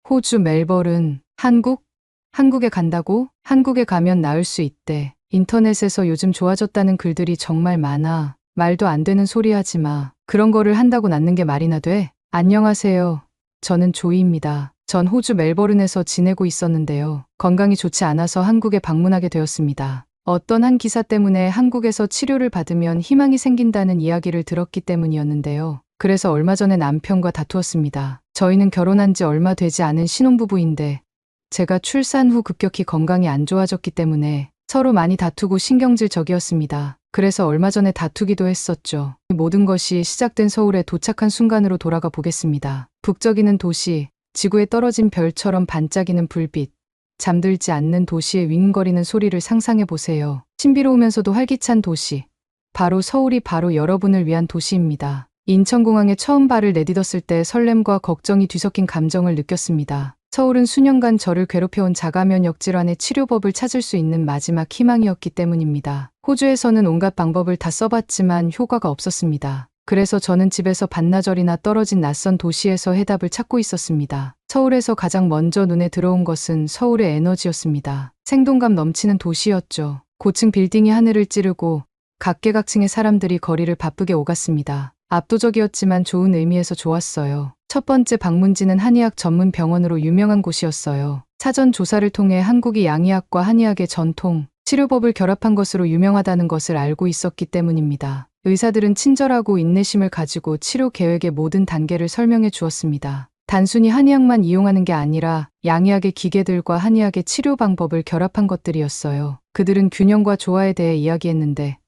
호주 멜버른, 한국에 간다고? 한국에 가면 나을 수 있대. 인터넷에서 요즘 좋아졌다는 글들이 정말 많아. 말도 안 되는 소리 하지 마. 그런 거를 한다고 낫는 게 말이나 돼? 안녕하세요. 저는 조이입니다. 전 호주 멜버른에서 지내고 있었는데요. 건강이 좋지 않아서 한국에 방문하게 되었습니다. 어떤 한 기사 때문에 한국에서 치료를 받으면 희망이 생긴다는 이야기를 들었기 때문이었는데요. 그래서 얼마 전에 남편과 다투었습니다. 저희는 결혼한 지 얼마 되지 않은 신혼부부인데 제가 출산 후 급격히 건강이 안 좋아졌기 때문에 서로 많이 다투고 신경질적이었습니다. 그래서 얼마 전에 다투기도 했었죠. 모든 것이 시작된 서울에 도착한 순간으로 돌아가 보겠습니다. 북적이는 도시, 지구에 떨어진 별처럼 반짝이는 불빛, 잠들지 않는 도시의 윙거리는 소리를 상상해 보세요. 신비로우면서도 활기찬 도시. 바로 서울이 바로 여러분을 위한 도시입니다. 인천공항에 처음 발을 내딛었을 때 설렘과 걱정이 뒤섞인 감정을 느꼈습니다. 서울은 수년간 저를 괴롭혀온 자가면역 질환의 치료법을 찾을 수 있는 마지막 희망이었기 때문입니다. 호주에서는 온갖 방법을 다 써봤지만 효과가 없었습니다. 그래서 저는 집에서 반나절이나 떨어진 낯선 도시에서 해답을 찾고 있었습니다. 서울에서 가장 먼저 눈에 들어온 것은 서울의 에너지였습니다. 생동감 넘치는 도시였죠. 고층 빌딩이 하늘을 찌르고 각계각층의 사람들이 거리를 바쁘게 오갔습니다. 압도적이었지만 좋은 의미에서 좋았어요. 첫 번째 방문지는 한의학 전문 병원으로 유명한 곳이었어요. 사전 조사를 통해 한국이 양의학과 한의학의 전통, 치료법을 결합한 것으로 유명하다는 것을 알고 있었기 때문입니다. 의사들은 친절하고 인내심을 가지고 치료 계획의 모든 단계를 설명해 주었습니다. 단순히 한의학만 이용하는 게 아니라 양의학의 기계들과 한의학의 치료 방법을 결합한 것들이었어요. 그들은 균형과 조화에 대해 이야기했는데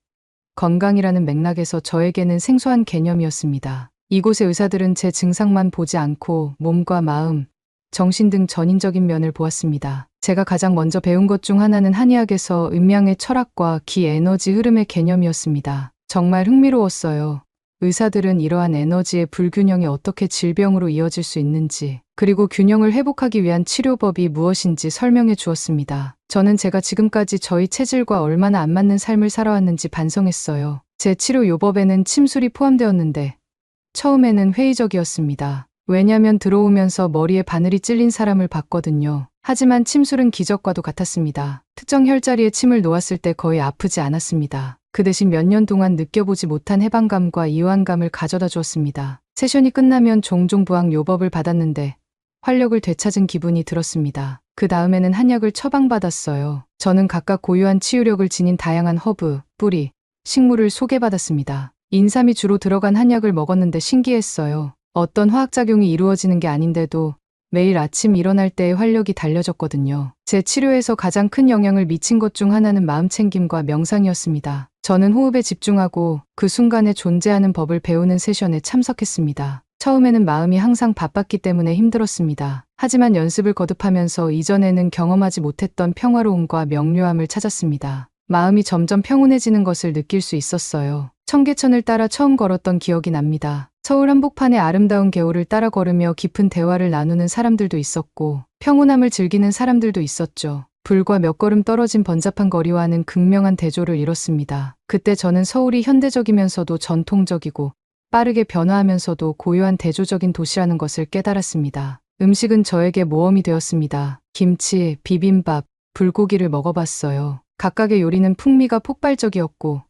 건강이라는 맥락에서 저에게는 생소한 개념이었습니다. 이곳의 의사들은 제 증상만 보지 않고 몸과 마음, 정신 등 전인적인 면을 보았습니다. 제가 가장 먼저 배운 것 중 하나는 한의학에서 음양의 철학과 기 에너지 흐름의 개념이었습니다. 정말 흥미로웠어요. 의사들은 이러한 에너지의 불균형이 어떻게 질병으로 이어질 수 있는지, 그리고 균형을 회복하기 위한 치료법이 무엇인지 설명해 주었습니다. 저는 제가 지금까지 저희 체질과 얼마나 안 맞는 삶을 살아왔는지 반성했어요. 제 치료 요법에는 침술이 포함되었는데 처음에는 회의적이었습니다. 왜냐면 들어오면서 머리에 바늘이 찔린 사람을 봤거든요. 하지만 침술은 기적과도 같았습니다. 특정 혈자리에 침을 놓았을 때 거의 아프지 않았습니다. 그 대신 몇 년 동안 느껴보지 못한 해방감과 이완감을 가져다 주었습니다. 세션이 끝나면 종종 부항 요법을 받았는데 활력을 되찾은 기분이 들었습니다. 그 다음에는 한약을 처방받았어요. 저는 각각 고유한 치유력을 지닌 다양한 허브, 뿌리, 식물을 소개받았습니다. 인삼이 주로 들어간 한약을 먹었는데 신기했어요. 어떤 화학작용이 이루어지는 게 아닌데도 매일 아침 일어날 때의 활력이 달려졌거든요. 제 치료에서 가장 큰 영향을 미친 것 중 하나는 마음챙김과 명상이었습니다. 저는 호흡에 집중하고 그 순간에 존재하는 법을 배우는 세션에 참석했습니다. 처음에는 마음이 항상 바빴기 때문에 힘들었습니다. 하지만 연습을 거듭하면서 이전에는 경험하지 못했던 평화로움과 명료함을 찾았습니다. 마음이 점점 평온해지는 것을 느낄 수 있었어요. 청계천을 따라 처음 걸었던 기억이 납니다. 서울 한복판의 아름다운 개울을 따라 걸으며 깊은 대화를 나누는 사람들도 있었고 평온함을 즐기는 사람들도 있었죠. 불과 몇 걸음 떨어진 번잡한 거리와는 극명한 대조를 이뤘습니다. 그때 저는 서울이 현대적이면서도 전통적이고 빠르게 변화하면서도 고요한 대조적인 도시라는 것을 깨달았습니다. 음식은 저에게 모험이 되었습니다. 김치, 비빔밥, 불고기를 먹어봤어요. 각각의 요리는 풍미가 폭발적이었고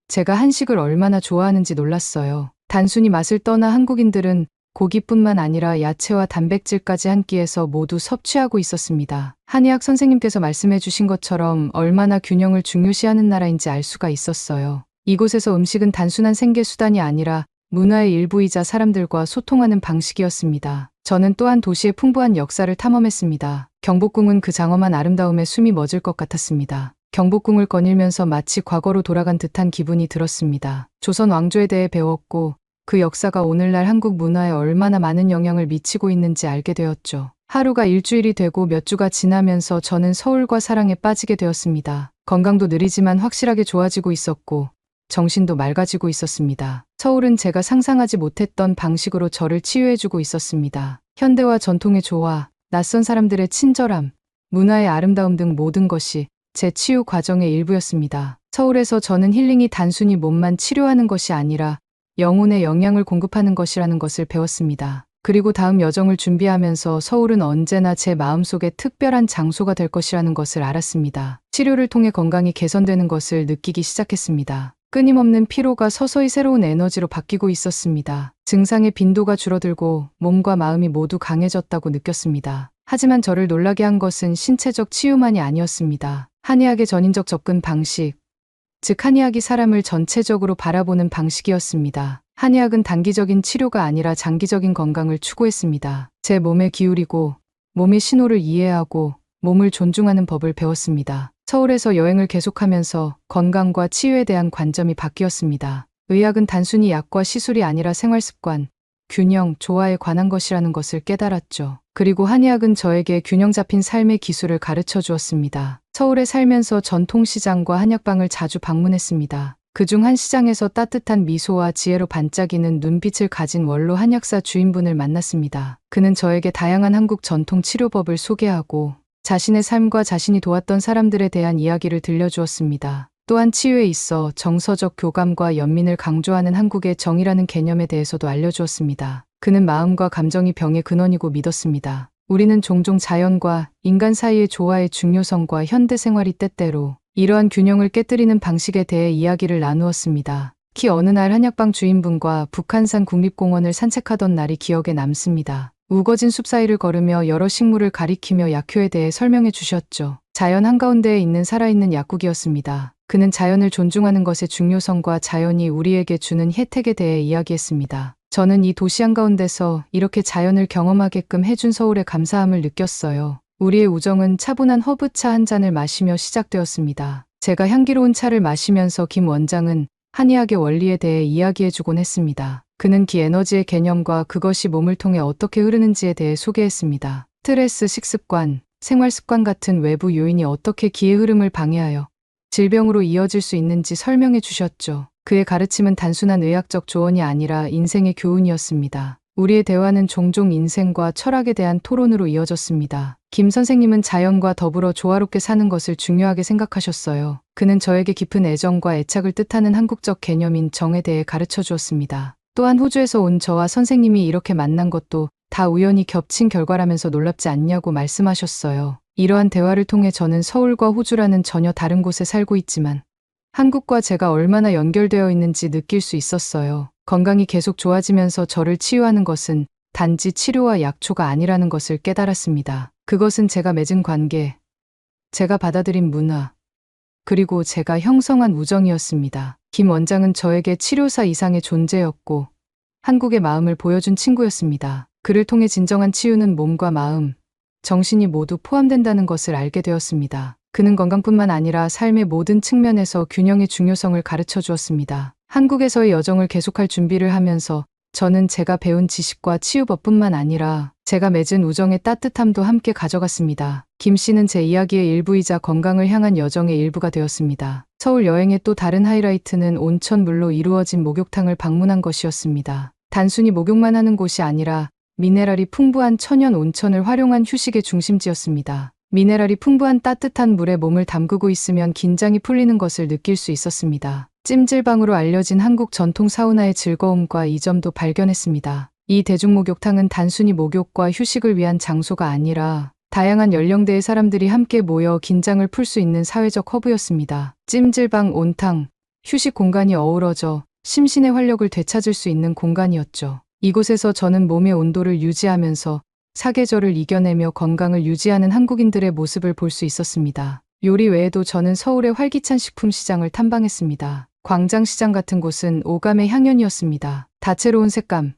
제가 한식을 얼마나 좋아하는지 놀랐어요. 단순히 맛을 떠나 한국인들은 고기뿐만 아니라 야채와 단백질까지 한 끼에서 모두 섭취하고 있었습니다. 한의학 선생님께서 말씀해 주신 것처럼 얼마나 균형을 중요시하는 나라인지 알 수가 있었어요. 이곳에서 음식은 단순한 생계 수단이 아니라 문화의 일부이자 사람들과 소통하는 방식이었습니다. 저는 또한 도시의 풍부한 역사를 탐험했습니다. 경복궁은 그 장엄한 아름다움에 숨이 멎을 것 같았습니다. 경복궁을 거닐면서 마치 과거로 돌아간 듯한 기분이 들었습니다. 조선 왕조에 대해 배웠고 그 역사가 오늘날 한국 문화에 얼마나 많은 영향을 미치고 있는지 알게 되었죠. 하루가 일주일이 되고 몇 주가 지나면서 저는 서울과 사랑에 빠지게 되었습니다. 건강도 느리지만 확실하게 좋아지고 있었고 정신도 맑아지고 있었습니다. 서울은 제가 상상하지 못했던 방식으로 저를 치유해주고 있었습니다. 현대와 전통의 조화, 낯선 사람들의 친절함, 문화의 아름다움 등 모든 것이 제 치유 과정의 일부였습니다. 서울에서 저는 힐링이 단순히 몸만 치료하는 것이 아니라 영혼에 영양을 공급하는 것이라는 것을 배웠습니다. 그리고 다음 여정을 준비하면서 서울은 언제나 제 마음속에 특별한 장소가 될 것이라는 것을 알았습니다. 치료를 통해 건강이 개선되는 것을 느끼기 시작했습니다. 끊임없는 피로가 서서히 새로운 에너지로 바뀌고 있었습니다. 증상의 빈도가 줄어들고 몸과 마음이 모두 강해졌다고 느꼈습니다. 하지만 저를 놀라게 한 것은 신체적 치유만이 아니었습니다. 한의학의 전인적 접근 방식, 즉 한의학이 사람을 전체적으로 바라보는 방식이었습니다. 한의학은 단기적인 치료가 아니라 장기적인 건강을 추구했습니다. 제 몸에 기울이고 몸의 신호를 이해하고 몸을 존중하는 법을 배웠습니다. 서울에서 여행을 계속하면서 건강과 치유에 대한 관점이 바뀌었습니다. 의학은 단순히 약과 시술이 아니라 생활습관, 균형, 조화에 관한 것이라는 것을 깨달았죠. 그리고 한의학은 저에게 균형 잡힌 삶의 기술을 가르쳐 주었습니다. 서울에 살면서 전통시장과 한약방을 자주 방문했습니다. 그중 한 시장에서 따뜻한 미소와 지혜로 반짝이는 눈빛을 가진 원로 한약사 주인분을 만났습니다. 그는 저에게 다양한 한국 전통 치료법을 소개하고 자신의 삶과 자신이 도왔던 사람들에 대한 이야기를 들려주었습니다. 또한 치유에 있어 정서적 교감과 연민을 강조하는 한국의 정이라는 개념에 대해서도 알려주었습니다. 그는 마음과 감정이 병의 근원이고 믿었습니다. 우리는 종종 자연과 인간 사이의 조화의 중요성과 현대 생활이 때때로 이러한 균형을 깨뜨리는 방식에 대해 이야기를 나누었습니다. 특히 어느 날 한약방 주인분과 북한산 국립공원을 산책하던 날이 기억에 남습니다. 우거진 숲 사이를 걸으며 여러 식물을 가리키며 약효에 대해 설명해 주셨죠. 자연 한가운데에 있는 살아있는 약국이었습니다. 그는 자연을 존중하는 것의 중요성과 자연이 우리에게 주는 혜택에 대해 이야기했습니다. 저는 이 도시 한가운데서 이렇게 자연을 경험하게끔 해준 서울에 감사함을 느꼈어요. 우리의 우정은 차분한 허브차 한 잔을 마시며 시작되었습니다. 제가 향기로운 차를 마시면서 김 원장은 한의학의 원리에 대해 이야기해주곤 했습니다. 그는 기 에너지의 개념과 그것이 몸을 통해 어떻게 흐르는지에 대해 소개했습니다. 스트레스, 식습관, 생활습관 같은 외부 요인이 어떻게 기의 흐름을 방해하여 질병으로 이어질 수 있는지 설명해 주셨죠. 그의 가르침은 단순한 의학적 조언이 아니라 인생의 교훈이었습니다. 우리의 대화는 종종 인생과 철학에 대한 토론으로 이어졌습니다. 김 선생님은 자연과 더불어 조화롭게 사는 것을 중요하게 생각하셨어요. 그는 저에게 깊은 애정과 애착을 뜻하는 한국적 개념인 정에 대해 가르쳐 주었습니다. 또한 호주에서 온 저와 선생님이 이렇게 만난 것도 다 우연히 겹친 결과라면서 놀랍지 않냐고 말씀하셨어요. 이러한 대화를 통해 저는 서울과 호주라는 전혀 다른 곳에 살고 있지만 한국과 제가 얼마나 연결되어 있는지 느낄 수 있었어요. 건강이 계속 좋아지면서 저를 치유하는 것은 단지 치료와 약초가 아니라는 것을 깨달았습니다. 그것은 제가 맺은 관계, 제가 받아들인 문화, 그리고 제가 형성한 우정이었습니다. 김 원장은 저에게 치료사 이상의 존재였고 한국의 마음을 보여준 친구였습니다. 그를 통해 진정한 치유는 몸과 마음, 정신이 모두 포함된다는 것을 알게 되었습니다. 그는 건강뿐만 아니라 삶의 모든 측면에서 균형의 중요성을 가르쳐 주었습니다. 한국에서의 여정을 계속할 준비를 하면서 저는 제가 배운 지식과 치유법뿐만 아니라 제가 맺은 우정의 따뜻함도 함께 가져갔습니다. 김 씨는 제 이야기의 일부이자 건강을 향한 여정의 일부가 되었습니다. 서울 여행의 또 다른 하이라이트는 온천물로 이루어진 목욕탕을 방문한 것이었습니다. 단순히 목욕만 하는 곳이 아니라 미네랄이 풍부한 천연 온천을 활용한 휴식의 중심지였습니다. 미네랄이 풍부한 따뜻한 물에 몸을 담그고 있으면 긴장이 풀리는 것을 느낄 수 있었습니다. 찜질방으로 알려진 한국 전통 사우나의 즐거움과 이 점도 발견했습니다. 이 대중목욕탕은 단순히 목욕과 휴식을 위한 장소가 아니라 다양한 연령대의 사람들이 함께 모여 긴장을 풀 수 있는 사회적 허브였습니다. 찜질방, 온탕, 휴식 공간이 어우러져 심신의 활력을 되찾을 수 있는 공간이었죠. 이곳에서 저는 몸의 온도를 유지하면서 사계절을 이겨내며 건강을 유지하는 한국인들의 모습을 볼 수 있었습니다. 요리 외에도 저는 서울의 활기찬 식품 시장을 탐방했습니다. 광장시장 같은 곳은 오감의 향연이었습니다. 다채로운 색감,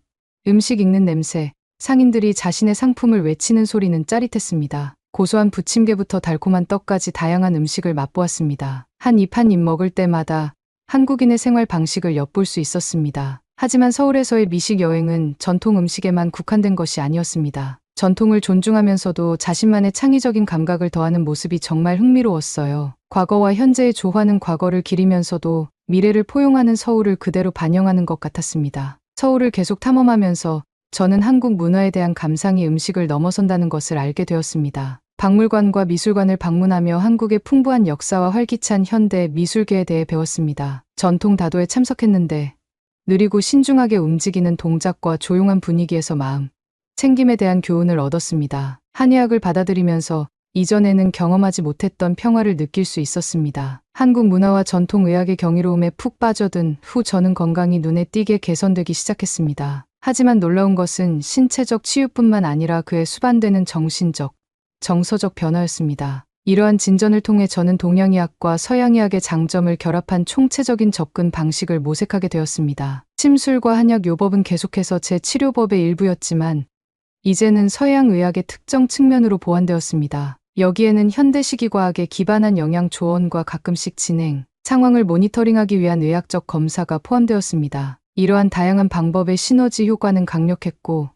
음식 익는 냄새, 상인들이 자신의 상품을 외치는 소리는 짜릿했습니다. 고소한 부침개부터 달콤한 떡까지 다양한 음식을 맛보았습니다. 한 입 한 입 먹을 때마다 한국인의 생활 방식을 엿볼 수 있었습니다. 하지만 서울에서의 미식 여행은 전통 음식에만 국한된 것이 아니었습니다. 전통을 존중하면서도 자신만의 창의적인 감각을 더하는 모습이 정말 흥미로웠어요. 과거와 현재의 조화는 과거를 기리면서도 미래를 포용하는 서울을 그대로 반영하는 것 같았습니다. 서울을 계속 탐험하면서 저는 한국 문화에 대한 감상이 음식을 넘어선다는 것을 알게 되었습니다. 박물관과 미술관을 방문하며 한국의 풍부한 역사와 활기찬 현대 미술계에 대해 배웠습니다. 전통 다도에 참석했는데 느리고 신중하게 움직이는 동작과 조용한 분위기에서 마음, 챙김에 대한 교훈을 얻었습니다. 한의학을 받아들이면서 이전에는 경험하지 못했던 평화를 느낄 수 있었습니다. 한국 문화와 전통의학의 경이로움에 푹 빠져든 후 저는 건강이 눈에 띄게 개선되기 시작했습니다. 하지만 놀라운 것은 신체적 치유뿐만 아니라 그에 수반되는 정신적, 정서적 변화였습니다. 이러한 진전을 통해 저는 동양의학과 서양의학의 장점을 결합한 총체적인 접근 방식을 모색하게 되었습니다. 침술과 한약요법은 계속해서 제 치료법의 일부였지만 이제는 서양의학의 특정 측면으로 보완되었습니다. 여기에는 현대식이과학에 기반한 영양 조언과 가끔씩 진행, 상황을 모니터링하기 위한 의학적 검사가 포함되었습니다. 이러한 다양한 방법의 시너지 효과는 강력했고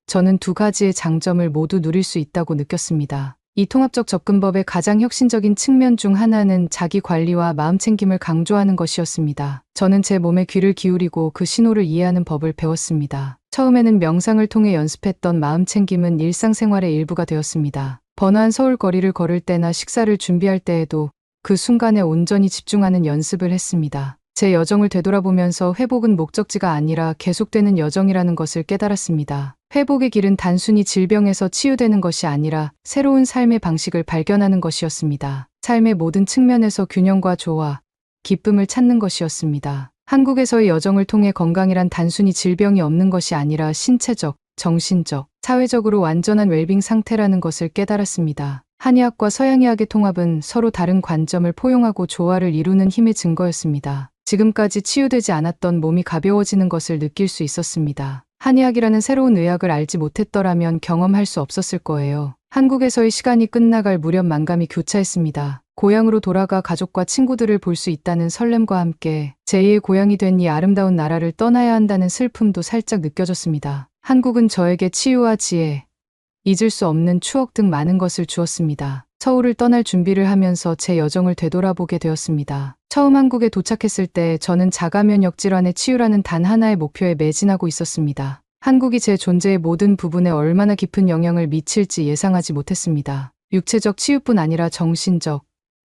저는 두 가지의 장점을 모두 누릴 수 있다고 느꼈습니다. 이 통합적 접근법의 가장 혁신적인 측면 중 하나는 자기 관리와 마음 챙김을 강조하는 것이었습니다. 저는 제 몸에 귀를 기울이고 그 신호를 이해하는 법을 배웠습니다. 처음에는 명상을 통해 연습했던 마음 챙김은 일상생활의 일부가 되었습니다. 번화한 서울 거리를 걸을 때나 식사를 준비할 때에도 그 순간에 온전히 집중하는 연습을 했습니다. 제 여정을 되돌아보면서 회복은 목적지가 아니라 계속되는 여정이라는 것을 깨달았습니다. 회복의 길은 단순히 질병에서 치유되는 것이 아니라 새로운 삶의 방식을 발견하는 것이었습니다. 삶의 모든 측면에서 균형과 조화, 기쁨을 찾는 것이었습니다. 한국에서의 여정을 통해 건강이란 단순히 질병이 없는 것이 아니라 신체적, 정신적, 사회적으로 완전한 웰빙 상태라는 것을 깨달았습니다. 한의학과 서양의학의 통합은 서로 다른 관점을 포용하고 조화를 이루는 힘의 증거였습니다. 지금까지 치유되지 않았던 몸이 가벼워지는 것을 느낄 수 있었습니다. 한의학이라는 새로운 의학을 알지 못했더라면 경험할 수 없었을 거예요. 한국에서의 시간이 끝나갈 무렵 만감이 교차했습니다. 고향으로 돌아가 가족과 친구들을 볼 수 있다는 설렘과 함께 제2의 고향이 된 이 아름다운 나라를 떠나야 한다는 슬픔도 살짝 느껴졌습니다. 한국은 저에게 치유와 지혜, 잊을 수 없는 추억 등 많은 것을 주었습니다. 서울을 떠날 준비를 하면서 제 여정을 되돌아보게 되었습니다. 처음 한국에 도착했을 때 저는 자가면역 질환의 치유라는 단 하나의 목표에 매진하고 있었습니다. 한국이 제 존재의 모든 부분에 얼마나 깊은 영향을 미칠지 예상하지 못했습니다. 육체적 치유뿐 아니라 정신적,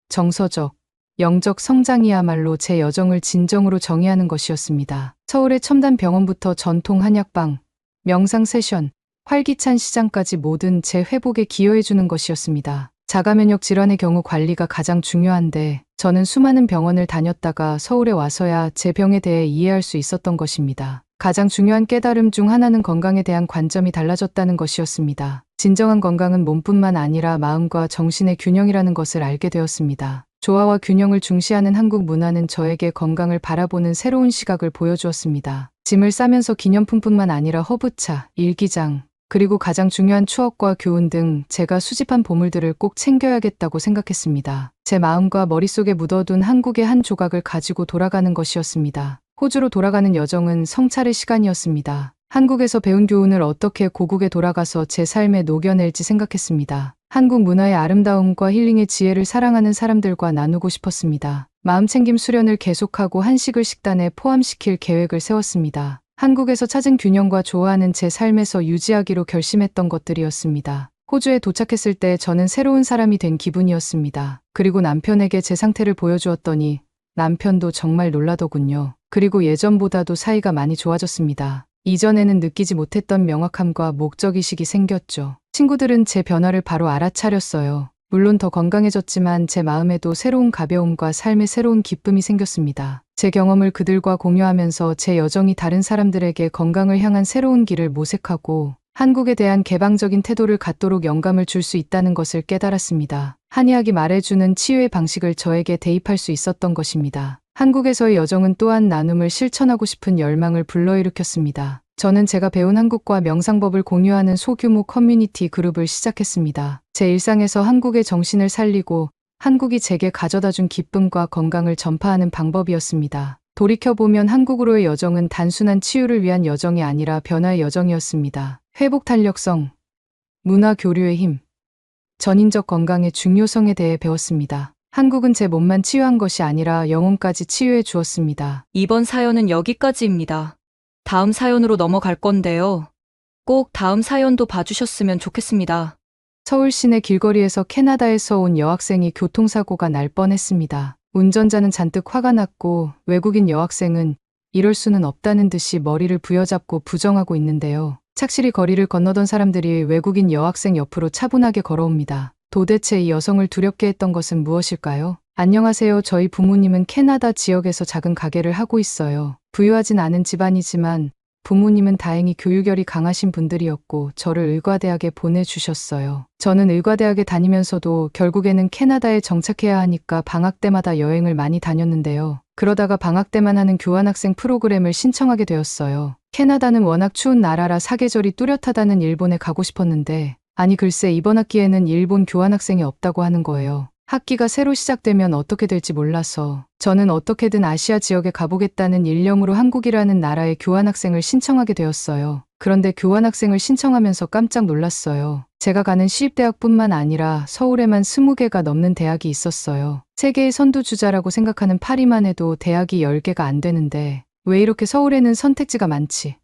정서적, 영적 성장이야말로 제 여정을 진정으로 정의하는 것이었습니다. 서울의 첨단 병원부터 전통 한약방, 명상 세션, 활기찬 시장까지 모든 제 회복에 기여해주는 것이었습니다. 자가면역 질환의 경우 관리가 가장 중요한데 저는 수많은 병원을 다녔다가 서울에 와서야 제 병에 대해 이해할 수 있었던 것입니다. 가장 중요한 깨달음 중 하나는 건강에 대한 관점이 달라졌다는 것이었습니다. 진정한 건강은 몸뿐만 아니라 마음과 정신의 균형이라는 것을 알게 되었습니다. 조화와 균형을 중시하는 한국 문화는 저에게 건강을 바라보는 새로운 시각을 보여주었습니다. 짐을 싸면서 기념품뿐만 아니라 허브차, 일기장, 그리고 가장 중요한 추억과 교훈 등 제가 수집한 보물들을 꼭 챙겨야겠다고 생각했습니다. 제 마음과 머릿속에 묻어둔 한국의 한 조각을 가지고 돌아가는 것이었습니다. 호주로 돌아가는 여정은 성찰의 시간이었습니다. 한국에서 배운 교훈을 어떻게 고국에 돌아가서 제 삶에 녹여낼지 생각했습니다. 한국 문화의 아름다움과 힐링의 지혜를 사랑하는 사람들과 나누고 싶었습니다. 마음챙김 수련을 계속하고 한식을 식단에 포함시킬 계획을 세웠습니다. 한국에서 찾은 균형과 조화는 제 삶에서 유지하기로 결심했던 것들이었습니다. 호주에 도착했을 때 저는 새로운 사람이 된 기분이었습니다. 그리고 남편에게 제 상태를 보여주었더니 남편도 정말 놀라더군요. 그리고 예전보다도 사이가 많이 좋아졌습니다. 이전에는 느끼지 못했던 명확함과 목적의식이 생겼죠. 친구들은 제 변화를 바로 알아차렸어요. 물론 더 건강해졌지만 제 마음에도 새로운 가벼움과 삶의 새로운 기쁨이 생겼습니다. 제 경험을 그들과 공유하면서 제 여정이 다른 사람들에게 건강을 향한 새로운 길을 모색하고 한국에 대한 개방적인 태도를 갖도록 영감을 줄 수 있다는 것을 깨달았습니다. 한의학이 말해주는 치유의 방식을 저에게 대입할 수 있었던 것입니다. 한국에서의 여정은 또한 나눔을 실천하고 싶은 열망을 불러일으켰습니다. 저는 제가 배운 한국과 명상법을 공유하는 소규모 커뮤니티 그룹을 시작했습니다. 제 일상에서 한국의 정신을 살리고 한국이 제게 가져다준 기쁨과 건강을 전파하는 방법이었습니다. 돌이켜보면 한국으로의 여정은 단순한 치유를 위한 여정이 아니라 변화의 여정이었습니다. 회복 탄력성, 문화 교류의 힘, 전인적 건강의 중요성에 대해 배웠습니다. 한국은 제 몸만 치유한 것이 아니라 영혼까지 치유해 주었습니다. 이번 사연은 여기까지입니다. 다음 사연으로 넘어갈 건데요. 꼭 다음 사연도 봐주셨으면 좋겠습니다. 서울 시내 길거리에서 캐나다에서 온 여학생이 교통사고가 날 뻔했습니다. 운전자는 잔뜩 화가 났고 외국인 여학생은 이럴 수는 없다는 듯이 머리를 부여잡고 부정하고 있는데요. 착실히 거리를 건너던 사람들이 외국인 여학생 옆으로 차분하게 걸어옵니다. 도대체 이 여성을 두렵게 했던 것은 무엇일까요? 안녕하세요. 저희 부모님은 캐나다 지역에서 작은 가게를 하고 있어요. 부유하진 않은 집안이지만 부모님은 다행히 교육열이 강하신 분들이었고 저를 의과대학에 보내주셨어요. 저는 의과대학에 다니면서도 결국에는 캐나다에 정착해야 하니까 방학 때마다 여행을 많이 다녔는데요. 그러다가 방학 때만 하는 교환학생 프로그램을 신청하게 되었어요. 캐나다는 워낙 추운 나라라 사계절이 뚜렷하다는 일본에 가고 싶었는데 아니 글쎄 이번 학기에는 일본 교환학생이 없다고 하는 거예요. 학기가 새로 시작되면 어떻게 될지 몰라서 저는 어떻게든 아시아 지역에 가보겠다는 일념으로 한국이라는 나라의 교환학생을 신청하게 되었어요. 그런데 교환학생을 신청하면서 깜짝 놀랐어요. 제가 가는 시립대학뿐만 아니라 서울에만 20개가 넘는 대학이 있었어요. 세계의 선두주자라고 생각하는 파리만 해도 대학이 10개가 안 되는데 왜 이렇게 서울에는 선택지가 많지?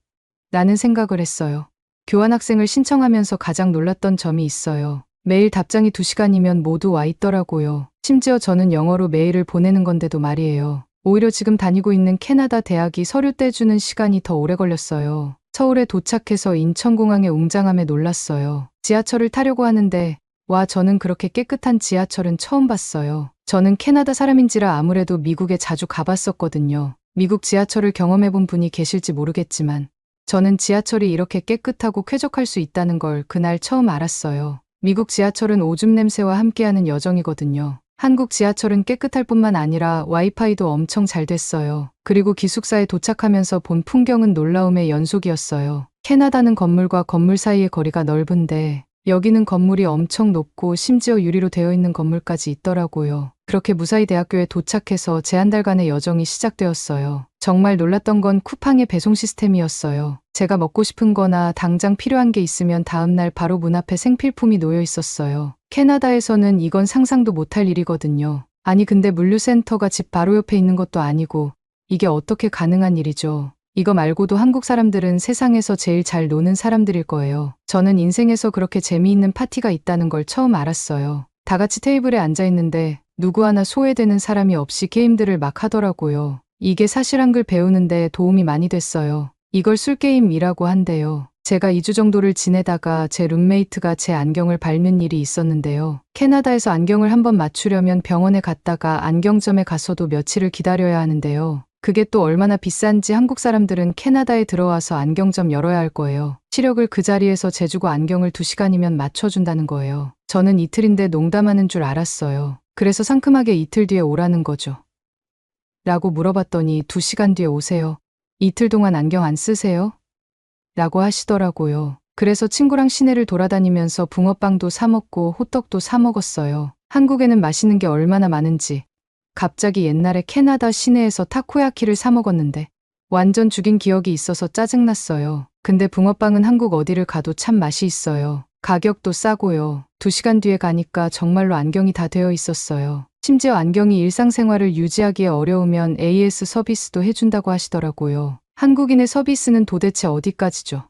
라는 생각을 했어요. 교환학생을 신청하면서 가장 놀랐던 점이 있어요. 매일 답장이 2시간이면 모두 와 있더라고요. 심지어 저는 영어로 메일을 보내는 건데도 말이에요. 오히려 지금 다니고 있는 캐나다 대학이 서류 떼주는 시간이 더 오래 걸렸어요. 서울에 도착해서 인천공항에 웅장함에 놀랐어요. 지하철을 타려고 하는데 와 저는 그렇게 깨끗한 지하철은 처음 봤어요. 저는 캐나다 사람인지라 아무래도 미국에 자주 가봤었거든요. 미국 지하철을 경험해본 분이 계실지 모르겠지만 저는 지하철이 이렇게 깨끗하고 쾌적할 수 있다는 걸 그날 처음 알았어요. 미국 지하철은 오줌 냄새와 함께하는 여정이거든요. 한국 지하철은 깨끗할 뿐만 아니라 와이파이도 엄청 잘 됐어요. 그리고 기숙사에 도착하면서 본 풍경은 놀라움의 연속이었어요. 캐나다는 건물과 건물 사이의 거리가 넓은데 여기는 건물이 엄청 높고 심지어 유리로 되어 있는 건물까지 있더라고요. 그렇게 무사히 대학교에 도착해서 제 한 달간의 여정이 시작되었어요. 정말 놀랐던 건 쿠팡의 배송 시스템이었어요. 제가 먹고 싶은 거나 당장 필요한 게 있으면 다음날 바로 문 앞에 생필품이 놓여 있었어요. 캐나다에서는 이건 상상도 못할 일이거든요. 아니 근데 물류센터가 집 바로 옆에 있는 것도 아니고 이게 어떻게 가능한 일이죠? 이거 말고도 한국 사람들은 세상에서 제일 잘 노는 사람들일 거예요. 저는 인생에서 그렇게 재미있는 파티가 있다는 걸 처음 알았어요. 다 같이 테이블에 앉아 있는데 누구 하나 소외되는 사람이 없이 게임들을 막 하더라고요. 이게 사실 한글 배우는데 도움이 많이 됐어요. 이걸 술게임이라고 한대요. 제가 2주 정도를 지내다가 제 룸메이트가 제 안경을 밟는 일이 있었는데요. 캐나다에서 안경을 한번 맞추려면 병원에 갔다가 안경점에 가서도 며칠을 기다려야 하는데요. 그게 또 얼마나 비싼지 한국 사람들은 캐나다에 들어와서 안경점 열어야 할 거예요. 시력을 그 자리에서 재주고 안경을 2시간이면 맞춰준다는 거예요. 저는 이틀인데 농담하는 줄 알았어요. 그래서 상큼하게 이틀 뒤에 오라는 거죠. 라고 물어봤더니 2시간 뒤에 오세요. 이틀 동안 안경 안 쓰세요? 라고 하시더라고요. 그래서 친구랑 시내를 돌아다니면서 붕어빵도 사 먹고 호떡도 사 먹었어요. 한국에는 맛있는 게 얼마나 많은지. 갑자기 옛날에 캐나다 시내에서 타코야키를 사 먹었는데 완전 죽인 기억이 있어서 짜증났어요. 근데 붕어빵은 한국 어디를 가도 참 맛이 있어요. 가격도 싸고요. 2시간 뒤에 가니까 정말로 안경이 다 되어 있었어요. 심지어 안경이 일상생활을 유지하기에 어려우면 AS 서비스도 해준다고 하시더라고요. 한국인의 서비스는 도대체 어디까지죠?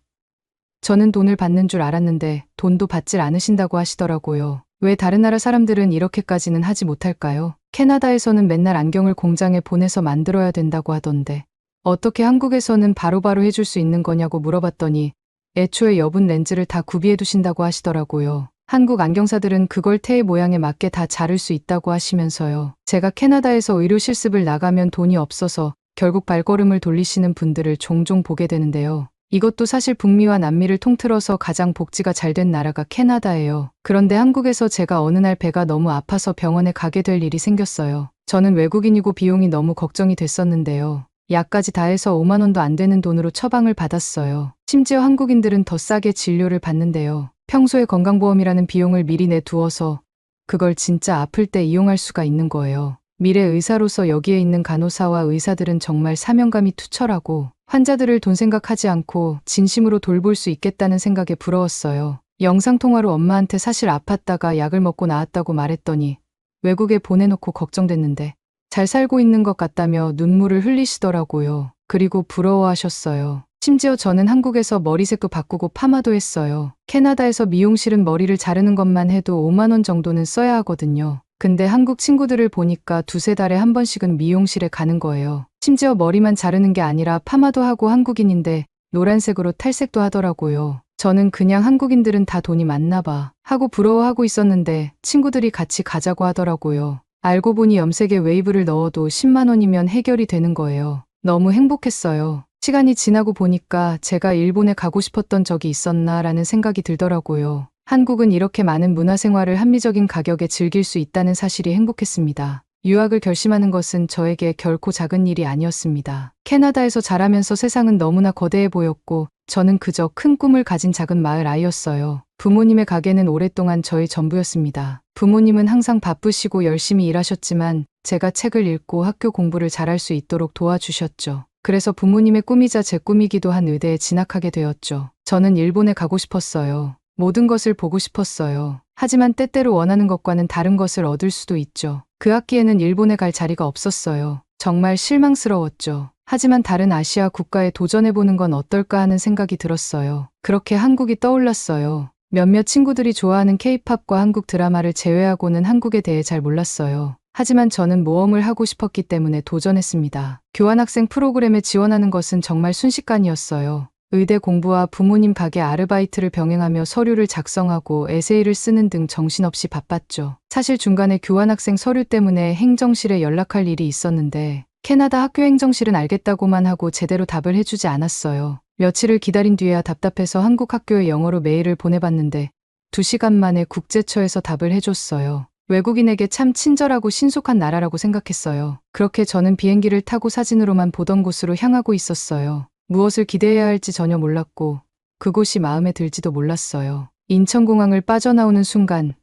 저는 돈을 받는 줄 알았는데 돈도 받질 않으신다고 하시더라고요. 왜 다른 나라 사람들은 이렇게까지는 하지 못할까요? 캐나다에서는 맨날 안경을 공장에 보내서 만들어야 된다고 하던데 어떻게 한국에서는 바로바로 해줄 수 있는 거냐고 물어봤더니 애초에 여분 렌즈를 다 구비해 두신다고 하시더라고요. 한국 안경사들은 그걸 테의 모양에 맞게 다 자를 수 있다고 하시면서요. 제가 캐나다에서 의료 실습을 나가면 돈이 없어서 결국 발걸음을 돌리시는 분들을 종종 보게 되는데요. 이것도 사실 북미와 남미를 통틀어서 가장 복지가 잘 된 나라가 캐나다예요. 그런데 한국에서 제가 어느 날 배가 너무 아파서 병원에 가게 될 일이 생겼어요. 저는 외국인이고 비용이 너무 걱정이 됐었는데요. 약까지 다 해서 5만 원도 안 되는 돈으로 처방을 받았어요. 심지어 한국인들은 더 싸게 진료를 받는데요. 평소에 건강보험이라는 비용을 미리 내두어서 그걸 진짜 아플 때 이용할 수가 있는 거예요. 미래 의사로서 여기에 있는 간호사와 의사들은 정말 사명감이 투철하고 환자들을 돈 생각하지 않고 진심으로 돌볼 수 있겠다는 생각에 부러웠어요. 영상통화로 엄마한테 사실 아팠다가 약을 먹고 나았다고 말했더니 외국에 보내놓고 걱정됐는데 잘 살고 있는 것 같다며 눈물을 흘리시더라고요. 그리고 부러워하셨어요. 심지어 저는 한국에서 머리색도 바꾸고 파마도 했어요. 캐나다에서 미용실은 머리를 자르는 것만 해도 5만 원 정도는 써야 하거든요. 근데 한국 친구들을 보니까 2~3달에 한 번씩은 미용실에 가는 거예요. 심지어 머리만 자르는 게 아니라 파마도 하고 한국인인데 노란색으로 탈색도 하더라고요. 저는 그냥 한국인들은 다 돈이 많나 봐 하고 부러워하고 있었는데 친구들이 같이 가자고 하더라고요. 알고 보니 염색에 웨이브를 넣어도 10만 원이면 해결이 되는 거예요. 너무 행복했어요. 시간이 지나고 보니까 제가 일본에 가고 싶었던 적이 있었나라는 생각이 들더라고요. 한국은 이렇게 많은 문화생활을 합리적인 가격에 즐길 수 있다는 사실이 행복했습니다. 유학을 결심하는 것은 저에게 결코 작은 일이 아니었습니다. 캐나다에서 자라면서 세상은 너무나 거대해 보였고 저는 그저 큰 꿈을 가진 작은 마을 아이였어요. 부모님의 가게는 오랫동안 저의 전부였습니다. 부모님은 항상 바쁘시고 열심히 일하셨지만 제가 책을 읽고 학교 공부를 잘할 수 있도록 도와주셨죠. 그래서 부모님의 꿈이자 제 꿈이기도 한 의대에 진학하게 되었죠. 저는 일본에 가고 싶었어요. 모든 것을 보고 싶었어요. 하지만 때때로 원하는 것과는 다른 것을 얻을 수도 있죠. 그 학기에는 일본에 갈 자리가 없었어요. 정말 실망스러웠죠. 하지만 다른 아시아 국가에 도전해보는 건 어떨까 하는 생각이 들었어요. 그렇게 한국이 떠올랐어요. 몇몇 친구들이 좋아하는 케이팝과 한국 드라마를 제외하고는 한국에 대해 잘 몰랐어요. 하지만 저는 모험을 하고 싶었기 때문에 도전했습니다. 교환학생 프로그램에 지원하는 것은 정말 순식간이었어요. 의대 공부와 부모님 가게 아르바이트를 병행하며 서류를 작성하고 에세이를 쓰는 등 정신없이 바빴죠. 사실 중간에 교환학생 서류 때문에 행정실에 연락할 일이 있었는데 캐나다 학교 행정실은 알겠다고만 하고 제대로 답을 해주지 않았어요. 며칠을 기다린 뒤에야 답답해서 한국 학교에 영어로 메일을 보내봤는데 2시간 만에 국제처에서 답을 해줬어요. 외국인에게 참 친절하고 신속한 나라라고 생각했어요. 그렇게 저는 비행기를 타고 사진으로만 보던 곳으로 향하고 있었어요. 무엇을 기대해야 할지 전혀 몰랐고 그곳이 마음에 들지도 몰랐어요. 인천공항을 빠져나오는 순간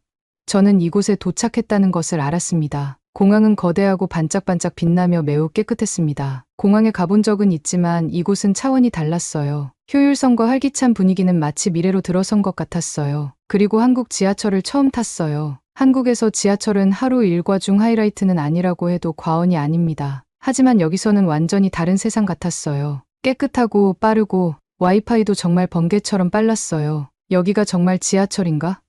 저는 이곳에 도착했다는 것을 알았습니다. 공항은 거대하고 반짝반짝 빛나며 매우 깨끗했습니다. 공항에 가본 적은 있지만 이곳은 차원이 달랐어요. 효율성과 활기찬 분위기는 마치 미래로 들어선 것 같았어요. 그리고 한국 지하철을 처음 탔어요. 한국에서 지하철은 하루 일과 중 하이라이트는 아니라고 해도 과언이 아닙니다. 하지만 여기서는 완전히 다른 세상 같았어요. 깨끗하고 빠르고 와이파이도 정말 번개처럼 빨랐어요. 여기가 정말 지하철인가?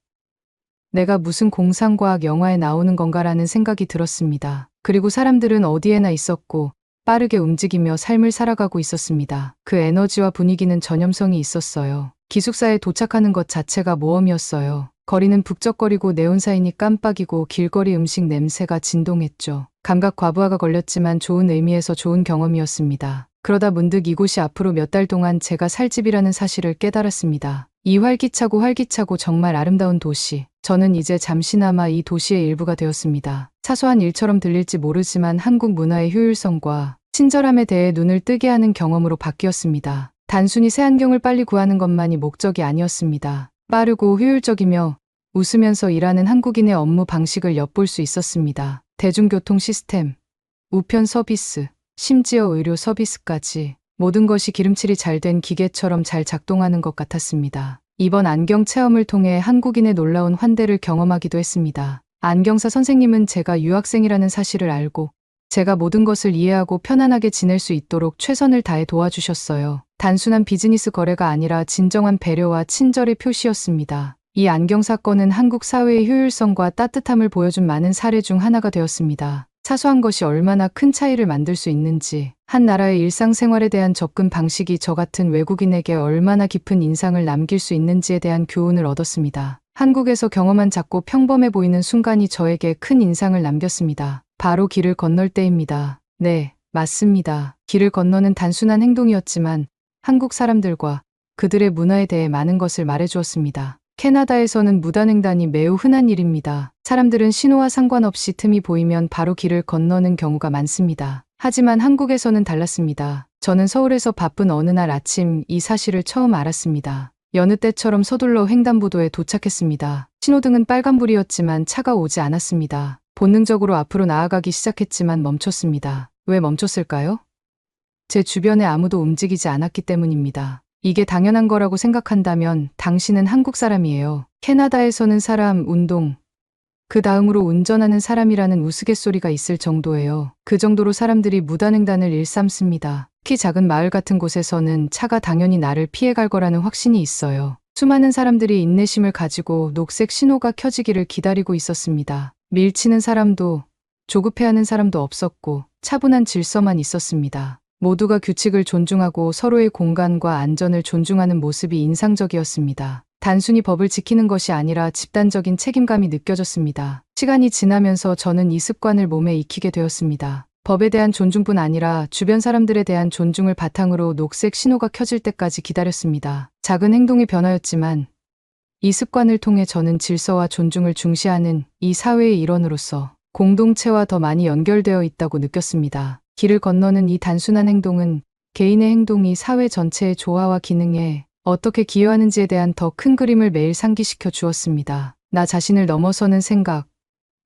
내가 무슨 공상과학 영화에 나오는 건가라는 생각이 들었습니다. 그리고 사람들은 어디에나 있었고 빠르게 움직이며 삶을 살아가고 있었습니다. 그 에너지와 분위기는 전염성이 있었어요. 기숙사에 도착하는 것 자체가 모험이었어요. 거리는 북적거리고 네온사인이 깜빡이고 길거리 음식 냄새가 진동했죠. 감각 과부하가 걸렸지만 좋은 의미에서 좋은 경험이었습니다. 그러다 문득 이곳이 앞으로 몇 달 동안 제가 살 집이라는 사실을 깨달았습니다. 이 활기차고 정말 아름다운 도시. 저는 이제 잠시나마 이 도시의 일부가 되었습니다. 사소한 일처럼 들릴지 모르지만 한국 문화의 효율성과 친절함에 대해 눈을 뜨게 하는 경험으로 바뀌었습니다. 단순히 새 안경을 빨리 구하는 것만이 목적이 아니었습니다. 빠르고 효율적이며 웃으면서 일하는 한국인의 업무 방식을 엿볼 수 있었습니다. 대중교통 시스템, 우편 서비스, 심지어 의료 서비스까지 모든 것이 기름칠이 잘 된 기계처럼 잘 작동하는 것 같았습니다. 이번 안경 체험을 통해 한국인의 놀라운 환대를 경험하기도 했습니다. 안경사 선생님은 제가 유학생이라는 사실을 알고 제가 모든 것을 이해하고 편안하게 지낼 수 있도록 최선을 다해 도와주셨어요. 단순한 비즈니스 거래가 아니라 진정한 배려와 친절의 표시였습니다. 이 안경 사건은 한국 사회의 효율성과 따뜻함을 보여준 많은 사례 중 하나가 되었습니다. 사소한 것이 얼마나 큰 차이를 만들 수 있는지, 한 나라의 일상생활에 대한 접근 방식이 저 같은 외국인에게 얼마나 깊은 인상을 남길 수 있는지에 대한 교훈을 얻었습니다. 한국에서 경험한 작고 평범해 보이는 순간이 저에게 큰 인상을 남겼습니다. 바로 길을 건널 때입니다. 네, 맞습니다. 길을 건너는 단순한 행동이었지만 한국 사람들과 그들의 문화에 대해 많은 것을 말해주었습니다. 캐나다에서는 무단횡단이 매우 흔한 일입니다. 사람들은 신호와 상관없이 틈이 보이면 바로 길을 건너는 경우가 많습니다. 하지만 한국에서는 달랐습니다. 저는 서울에서 바쁜 어느 날 아침 이 사실을 처음 알았습니다. 여느 때처럼 서둘러 횡단보도에 도착했습니다. 신호등은 빨간불이었지만 차가 오지 않았습니다. 본능적으로 앞으로 나아가기 시작했지만 멈췄습니다. 왜 멈췄을까요? 제 주변에 아무도 움직이지 않았기 때문입니다. 이게 당연한 거라고 생각한다면 당신은 한국 사람이에요. 캐나다에서는 사람, 운동, 그 다음으로 운전하는 사람이라는 우스갯소리가 있을 정도예요. 그 정도로 사람들이 무단횡단을 일삼습니다. 키 작은 마을 같은 곳에서는 차가 당연히 나를 피해갈 거라는 확신이 있어요. 수많은 사람들이 인내심을 가지고 녹색 신호가 켜지기를 기다리고 있었습니다. 밀치는 사람도 조급해하는 사람도 없었고 차분한 질서만 있었습니다. 모두가 규칙을 존중하고 서로의 공간과 안전을 존중하는 모습이 인상적이었습니다. 단순히 법을 지키는 것이 아니라 집단적인 책임감이 느껴졌습니다. 시간이 지나면서 저는 이 습관을 몸에 익히게 되었습니다. 법에 대한 존중뿐 아니라 주변 사람들에 대한 존중을 바탕으로 녹색 신호가 켜질 때까지 기다렸습니다. 작은 행동의 변화였지만 이 습관을 통해 저는 질서와 존중을 중시하는 이 사회의 일원으로서 공동체와 더 많이 연결되어 있다고 느꼈습니다. 길을 건너는 이 단순한 행동은 개인의 행동이 사회 전체의 조화와 기능에 어떻게 기여하는지에 대한 더 큰 그림을 매일 상기시켜 주었습니다. 나 자신을 넘어서는 생각,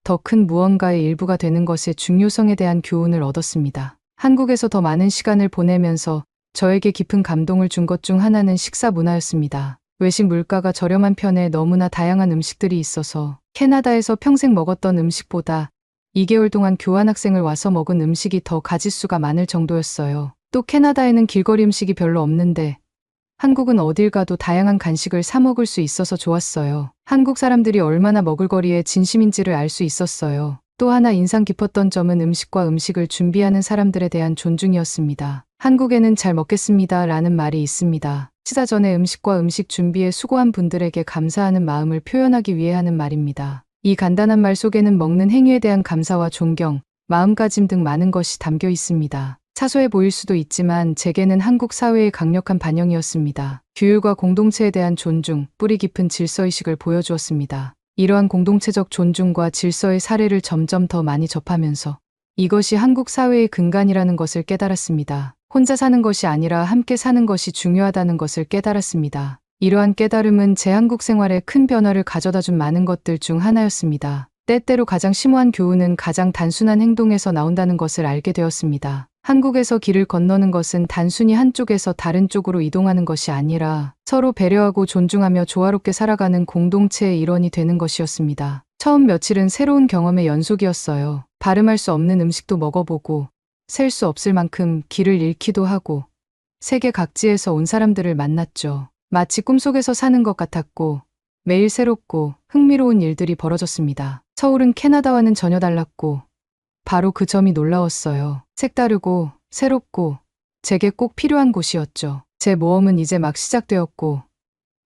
더 큰 무언가의 일부가 되는 것의 중요성에 대한 교훈을 얻었습니다. 한국에서 더 많은 시간을 보내면서 저에게 깊은 감동을 준 것 중 하나는 식사 문화였습니다. 외식 물가가 저렴한 편에 너무나 다양한 음식들이 있어서 캐나다에서 평생 먹었던 음식보다 2개월 동안 교환학생을 와서 먹은 음식이 더 가짓수가 많을 정도였어요. 또 캐나다에는 길거리 음식이 별로 없는데 한국은 어딜 가도 다양한 간식을 사 먹을 수 있어서 좋았어요. 한국 사람들이 얼마나 먹을거리에 진심인지를 알 수 있었어요. 또 하나 인상 깊었던 점은 음식과 음식을 준비하는 사람들에 대한 존중이었습니다. 한국에는 잘 먹겠습니다 라는 말이 있습니다. 식사 전에 음식과 음식 준비에 수고한 분들에게 감사하는 마음을 표현하기 위해 하는 말입니다. 이 간단한 말 속에는 먹는 행위에 대한 감사와 존경, 마음가짐 등 많은 것이 담겨 있습니다. 사소해 보일 수도 있지만 제게는 한국 사회의 강력한 반영이었습니다. 규율과 공동체에 대한 존중, 뿌리 깊은 질서의식을 보여주었습니다. 이러한 공동체적 존중과 질서의 사례를 점점 더 많이 접하면서 이것이 한국 사회의 근간이라는 것을 깨달았습니다. 혼자 사는 것이 아니라 함께 사는 것이 중요하다는 것을 깨달았습니다. 이러한 깨달음은 제 한국 생활에 큰 변화를 가져다 준 많은 것들 중 하나였습니다. 때때로 가장 심오한 교훈은 가장 단순한 행동에서 나온다는 것을 알게 되었습니다. 한국에서 길을 건너는 것은 단순히 한쪽에서 다른 쪽으로 이동하는 것이 아니라 서로 배려하고 존중하며 조화롭게 살아가는 공동체의 일원이 되는 것이었습니다. 처음 며칠은 새로운 경험의 연속이었어요. 발음할 수 없는 음식도 먹어보고 셀 수 없을 만큼 길을 잃기도 하고 세계 각지에서 온 사람들을 만났죠. 마치 꿈속에서 사는 것 같았고 매일 새롭고 흥미로운 일들이 벌어졌습니다. 서울은 캐나다와는 전혀 달랐고 바로 그 점이 놀라웠어요. 색다르고 새롭고 제게 꼭 필요한 곳이었죠. 제 모험은 이제 막 시작되었고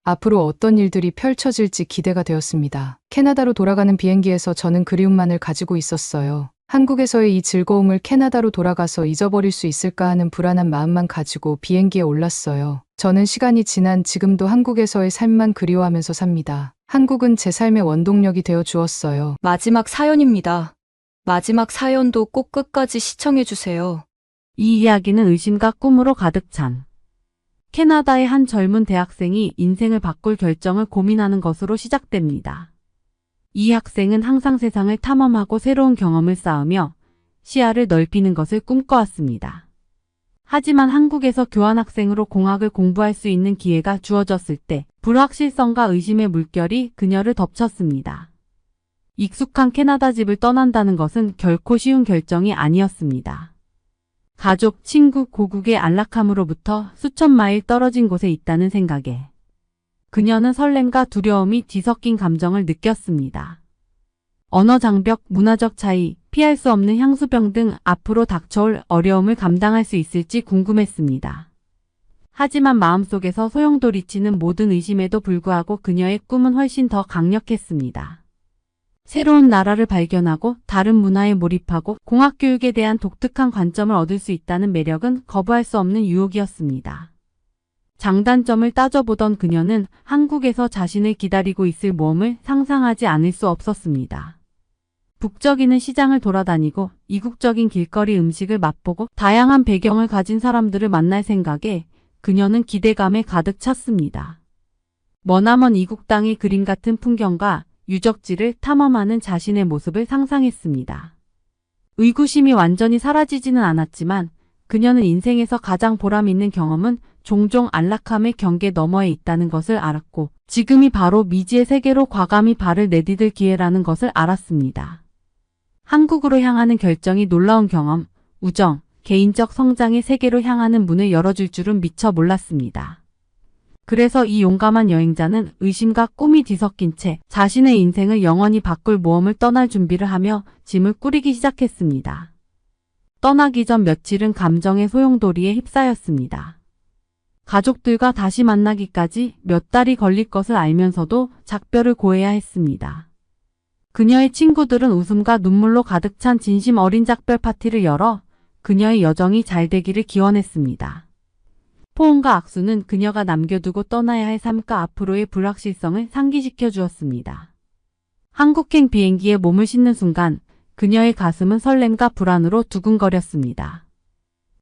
앞으로 어떤 일들이 펼쳐질지 기대가 되었습니다. 캐나다로 돌아가는 비행기에서 저는 그리움만을 가지고 있었어요. 한국에서의 이 즐거움을 캐나다로 돌아가서 잊어버릴 수 있을까 하는 불안한 마음만 가지고 비행기에 올랐어요. 저는 시간이 지난 지금도 한국에서의 삶만 그리워하면서 삽니다. 한국은 제 삶의 원동력이 되어 주었어요. 마지막 사연입니다. 마지막 사연도 꼭 끝까지 시청해주세요. 이 이야기는 의심과 꿈으로 가득 찬 캐나다의 한 젊은 대학생이 인생을 바꿀 결정을 고민하는 것으로 시작됩니다. 이 학생은 항상 세상을 탐험하고 새로운 경험을 쌓으며 시야를 넓히는 것을 꿈꿔왔습니다. 하지만 한국에서 교환학생으로 공학을 공부할 수 있는 기회가 주어졌을 때 불확실성과 의심의 물결이 그녀를 덮쳤습니다. 익숙한 캐나다 집을 떠난다는 것은 결코 쉬운 결정이 아니었습니다. 가족, 친구, 고국의 안락함으로부터 수천 마일 떨어진 곳에 있다는 생각에 그녀는 설렘과 두려움이 뒤섞인 감정을 느꼈습니다. 언어 장벽, 문화적 차이, 피할 수 없는 향수병 등 앞으로 닥쳐올 어려움을 감당할 수 있을지 궁금했습니다. 하지만 마음속에서 소용돌이치는 모든 의심에도 불구하고 그녀의 꿈은 훨씬 더 강력했습니다. 새로운 나라를 발견하고 다른 문화에 몰입하고 공학교육에 대한 독특한 관점을 얻을 수 있다는 매력은 거부할 수 없는 유혹이었습니다. 장단점을 따져보던 그녀는 한국에서 자신을 기다리고 있을 모험을 상상하지 않을 수 없었습니다. 북적이는 시장을 돌아다니고 이국적인 길거리 음식을 맛보고 다양한 배경을 가진 사람들을 만날 생각에 그녀는 기대감에 가득 찼습니다. 머나먼 이국 땅의 그림 같은 풍경과 유적지를 탐험하는 자신의 모습을 상상했습니다. 의구심이 완전히 사라지지는 않았지만 그녀는 인생에서 가장 보람 있는 경험은 종종 안락함의 경계 너머에 있다는 것을 알았고 지금이 바로 미지의 세계로 과감히 발을 내디딜 기회라는 것을 알았습니다. 한국으로 향하는 결정이 놀라운 경험, 우정, 개인적 성장의 세계로 향하는 문을 열어줄 줄은 미처 몰랐습니다. 그래서 이 용감한 여행자는 의심과 꿈이 뒤섞인 채 자신의 인생을 영원히 바꿀 모험을 떠날 준비를 하며 짐을 꾸리기 시작했습니다. 떠나기 전 며칠은 감정의 소용돌이에 휩싸였습니다. 가족들과 다시 만나기까지 몇 달이 걸릴 것을 알면서도 작별을 고해야 했습니다. 그녀의 친구들은 웃음과 눈물로 가득 찬 진심 어린 작별 파티를 열어 그녀의 여정이 잘 되기를 기원했습니다. 포옹과 악수는 그녀가 남겨두고 떠나야 할 삶과 앞으로의 불확실성을 상기시켜 주었습니다. 한국행 비행기에 몸을 싣는 순간 그녀의 가슴은 설렘과 불안으로 두근거렸습니다.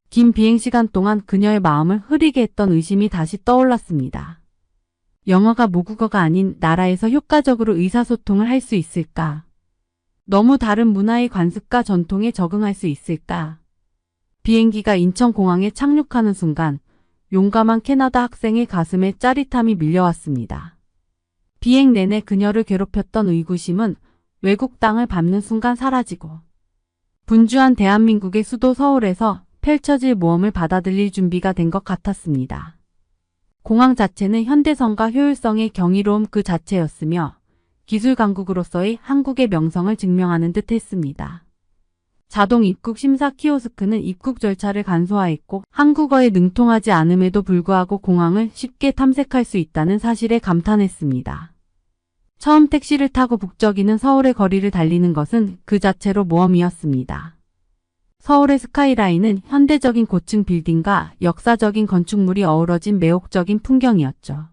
긴 비행시간 동안 그녀의 마음을 흐리게 했던 의심이 다시 떠올랐습니다. 영어가 모국어가 아닌 나라에서 효과적으로 의사소통을 할 수 있을까? 너무 다른 문화의 관습과 전통에 적응할 수 있을까? 비행기가 인천공항에 착륙하는 순간 용감한 캐나다 학생의 가슴에 짜릿함이 밀려왔습니다. 비행 내내 그녀를 괴롭혔던 의구심은 외국 땅을 밟는 순간 사라지고 분주한 대한민국의 수도 서울에서 펼쳐질 모험을 받아들일 준비가 된 것 같았습니다. 공항 자체는 현대성과 효율성의 경이로움 그 자체였으며 기술 강국으로서의 한국의 명성을 증명하는 듯 했습니다. 자동 입국 심사 키오스크는 입국 절차를 간소화했고 한국어에 능통하지 않음에도 불구하고 공항을 쉽게 탐색할 수 있다는 사실에 감탄했습니다. 처음 택시를 타고 북적이는 서울의 거리를 달리는 것은 그 자체로 모험이었습니다. 서울의 스카이라인은 현대적인 고층 빌딩과 역사적인 건축물이 어우러진 매혹적인 풍경이었죠.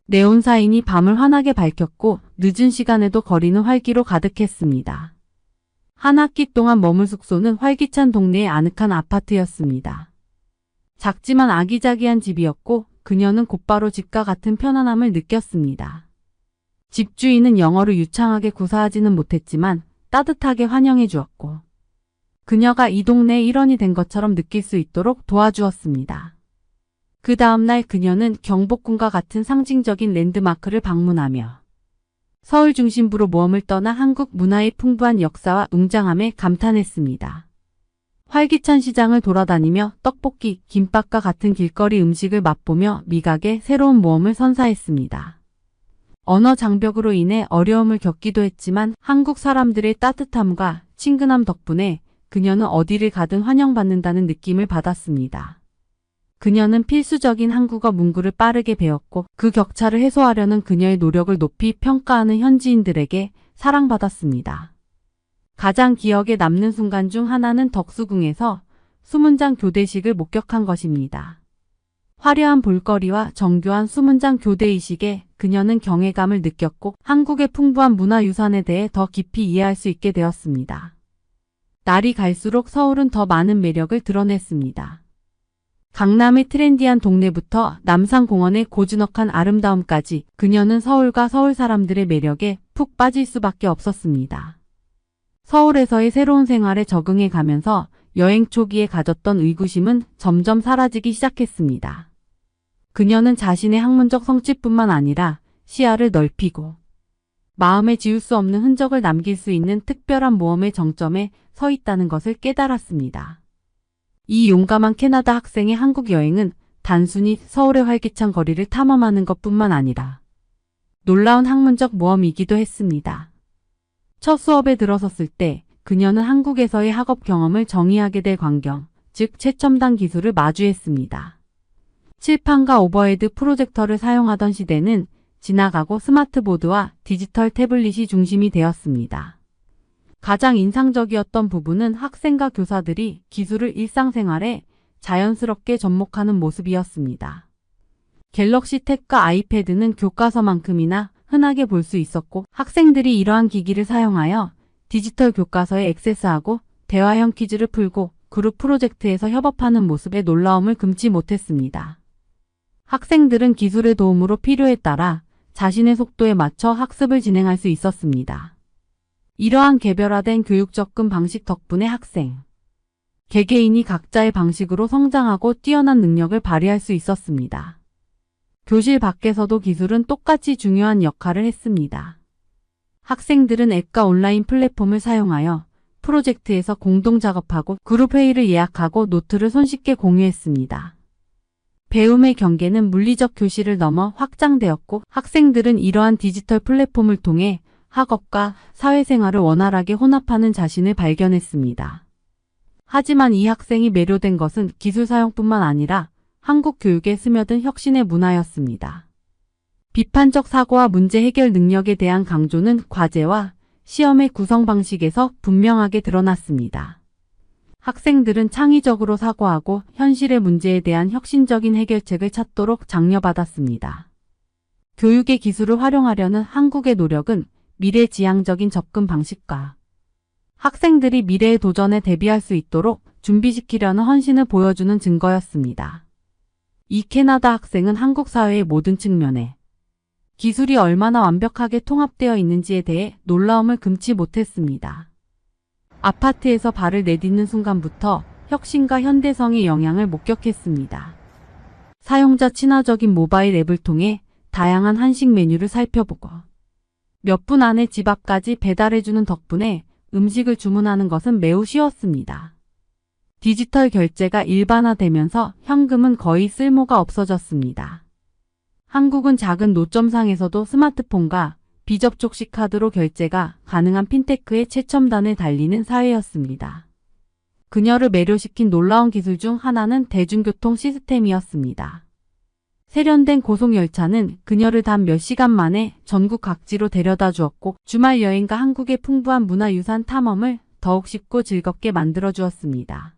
네온사인이 밤을 환하게 밝혔고 늦은 시간에도 거리는 활기로 가득했습니다. 한 학기 동안 머물 숙소는 활기찬 동네의 아늑한 아파트였습니다. 작지만 아기자기한 집이었고 그녀는 곧바로 집과 같은 편안함을 느꼈습니다. 집주인은 영어를 유창하게 구사하지는 못했지만 따뜻하게 환영해 주었고 그녀가 이 동네의 일원이 된 것처럼 느낄 수 있도록 도와주었습니다. 그 다음날 그녀는 경복궁과 같은 상징적인 랜드마크를 방문하며 서울 중심부로 모험을 떠나 한국 문화의 풍부한 역사와 웅장함에 감탄했습니다. 활기찬 시장을 돌아다니며 떡볶이, 김밥과 같은 길거리 음식을 맛보며 미각의 새로운 모험을 선사했습니다. 언어 장벽으로 인해 어려움을 겪기도 했지만 한국 사람들의 따뜻함과 친근함 덕분에 그녀는 어디를 가든 환영받는다는 느낌을 받았습니다. 그녀는 필수적인 한국어 문구를 빠르게 배웠고 그 격차를 해소하려는 그녀의 노력을 높이 평가하는 현지인들에게 사랑받았습니다. 가장 기억에 남는 순간 중 하나는 덕수궁에서 수문장 교대식을 목격한 것입니다. 화려한 볼거리와 정교한 수문장 교대의식에 그녀는 경외감을 느꼈고 한국의 풍부한 문화유산에 대해 더 깊이 이해할 수 있게 되었습니다. 날이 갈수록 서울은 더 많은 매력을 드러냈습니다. 강남의 트렌디한 동네부터 남산공원의 고즈넉한 아름다움까지 그녀는 서울과 서울 사람들의 매력에 푹 빠질 수밖에 없었습니다. 서울에서의 새로운 생활에 적응해 가면서 여행 초기에 가졌던 의구심은 점점 사라지기 시작했습니다. 그녀는 자신의 학문적 성취뿐만 아니라 시야를 넓히고 마음에 지울 수 없는 흔적을 남길 수 있는 특별한 모험의 정점에 서 있다는 것을 깨달았습니다. 이 용감한 캐나다 학생의 한국 여행은 단순히 서울의 활기찬 거리를 탐험하는 것뿐만 아니라 놀라운 학문적 모험이기도 했습니다. 첫 수업에 들어섰을 때 그녀는 한국에서의 학업 경험을 정의하게 될 광경, 즉 최첨단 기술을 마주했습니다. 칠판과 오버헤드 프로젝터를 사용하던 시대는 지나가고 스마트보드와 디지털 태블릿이 중심이 되었습니다. 가장 인상적이었던 부분은 학생과 교사들이 기술을 일상생활에 자연스럽게 접목하는 모습이었습니다. 갤럭시 탭과 아이패드는 교과서만큼이나 흔하게 볼 수 있었고 학생들이 이러한 기기를 사용하여 디지털 교과서에 액세스하고 대화형 퀴즈를 풀고 그룹 프로젝트에서 협업하는 모습에 놀라움을 금치 못했습니다. 학생들은 기술의 도움으로 필요에 따라 자신의 속도에 맞춰 학습을 진행할 수 있었습니다. 이러한 개별화된 교육 접근 방식 덕분에 학생, 개개인이 각자의 방식으로 성장하고 뛰어난 능력을 발휘할 수 있었습니다. 교실 밖에서도 기술은 똑같이 중요한 역할을 했습니다. 학생들은 앱과 온라인 플랫폼을 사용하여 프로젝트에서 공동 작업하고 그룹 회의를 예약하고 노트를 손쉽게 공유했습니다. 배움의 경계는 물리적 교실을 넘어 확장되었고 학생들은 이러한 디지털 플랫폼을 통해 학업과 사회생활을 원활하게 혼합하는 자신을 발견했습니다. 하지만 이 학생이 매료된 것은 기술 사용뿐만 아니라 한국 교육에 스며든 혁신의 문화였습니다. 비판적 사고와 문제 해결 능력에 대한 강조는 과제와 시험의 구성 방식에서 분명하게 드러났습니다. 학생들은 창의적으로 사고하고 현실의 문제에 대한 혁신적인 해결책을 찾도록 장려받았습니다. 교육의 기술을 활용하려는 한국의 노력은 미래지향적인 접근 방식과 학생들이 미래의 도전에 대비할 수 있도록 준비시키려는 헌신을 보여주는 증거였습니다. 이 캐나다 학생은 한국 사회의 모든 측면에 기술이 얼마나 완벽하게 통합되어 있는지에 대해 놀라움을 금치 못했습니다. 아파트에서 발을 내딛는 순간부터 혁신과 현대성의 영향을 목격했습니다. 사용자 친화적인 모바일 앱을 통해 다양한 한식 메뉴를 살펴보고 몇 분 안에 집 앞까지 배달해주는 덕분에 음식을 주문하는 것은 매우 쉬웠습니다. 디지털 결제가 일반화되면서 현금은 거의 쓸모가 없어졌습니다. 한국은 작은 노점상에서도 스마트폰과 비접촉식 카드로 결제가 가능한 핀테크의 최첨단을 달리는 사회였습니다. 그녀를 매료시킨 놀라운 기술 중 하나는 대중교통 시스템이었습니다. 세련된 고속열차는 그녀를 단 몇 시간 만에 전국 각지로 데려다 주었고 주말 여행과 한국의 풍부한 문화유산 탐험을 더욱 쉽고 즐겁게 만들어 주었습니다.